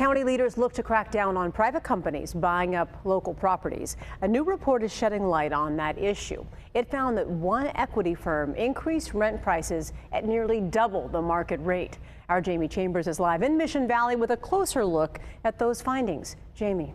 County leaders look to crack down on private companies buying up local properties. A new report is shedding light on that issue. It found that one equity firm increased rent prices at nearly double the market rate. Our Jaime Chambers is live in Mission Valley with a closer look at those findings. Jaime.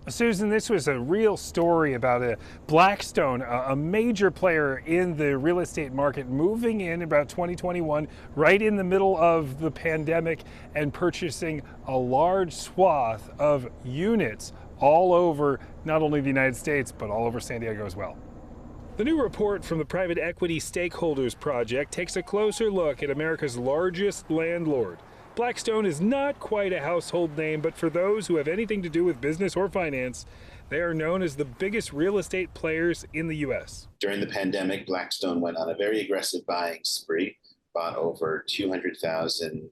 Susan, this was a real story about a Blackstone, a major player in the real estate market, moving in about 2021, right in the middle of the pandemic, and purchasing a large swath of units all over not only the United States, but all over San Diego as well. The new report from the Private Equity Stakeholders Project takes a closer look at America's largest landlord. Blackstone is not quite a household name, but for those who have anything to do with business or finance, they are known as the biggest real estate players in the U.S. During the pandemic, Blackstone went on a very aggressive buying spree, bought over 200,000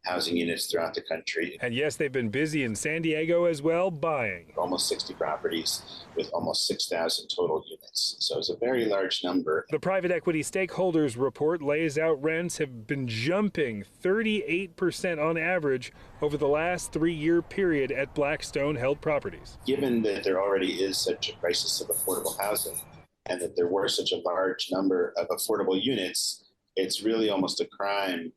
housing units throughout the country. And yes, they've been busy in San Diego as well, buying. Almost 60 properties with almost 6,000 total units. So it's a very large number. The Private Equity Stakeholders Report lays out rents have been jumping 38% on average over the last 3-year period at Blackstone-held properties. Given that there already is such a crisis of affordable housing and that there were such a large number of affordable units, it's really almost a crime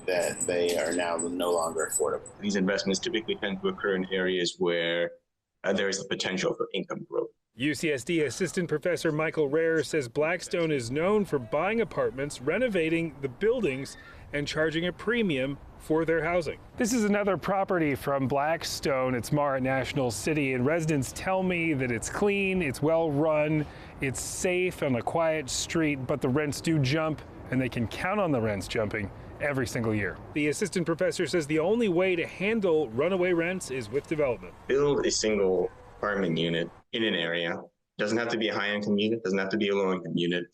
that they are now no longer affordable. These investments typically tend to occur in areas where there is a potential for income growth. UCSD Assistant Professor Michael Rare says Blackstone is known for buying apartments, renovating the buildings, and charging a premium for their housing. This is another property from Blackstone. It's Mara National City, and residents tell me that it's clean, it's well run, it's safe on a quiet street, but the rents do jump, and they can count on the rents jumping every single year. The assistant professor says the only way to handle runaway rents is with development. Build a single apartment unit in an area. Doesn't have to be a high-income unit, doesn't have to be a low-income unit.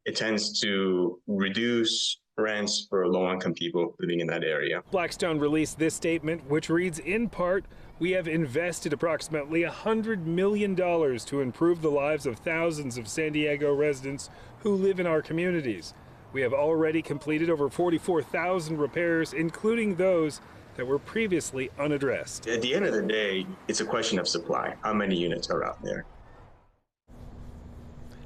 It tends to reduce rents for low-income people living in that area. Blackstone released this statement, which reads in part, "We have invested approximately $100 million to improve the lives of thousands of San Diego residents who live in our communities. We have already completed over 44,000 repairs, including those that were previously unaddressed." At the end of the day, it's a question of supply. How many units are out there?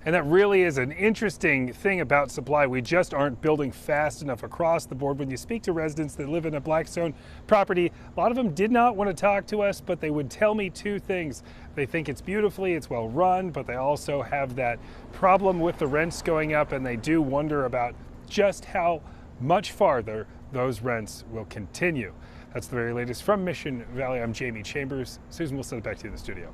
And that really is an interesting thing about supply. We just aren't building fast enough across the board. When you speak to residents that live in a Blackstone property, a lot of them did not want to talk to us, but they would tell me two things. They think it's beautifully, it's well run, but they also have that problem with the rents going up, and they do wonder about just how much farther those rents will continue. That's the very latest from Mission Valley. I'm Jaime Chambers. Susan, we'll send it back to you in the studio.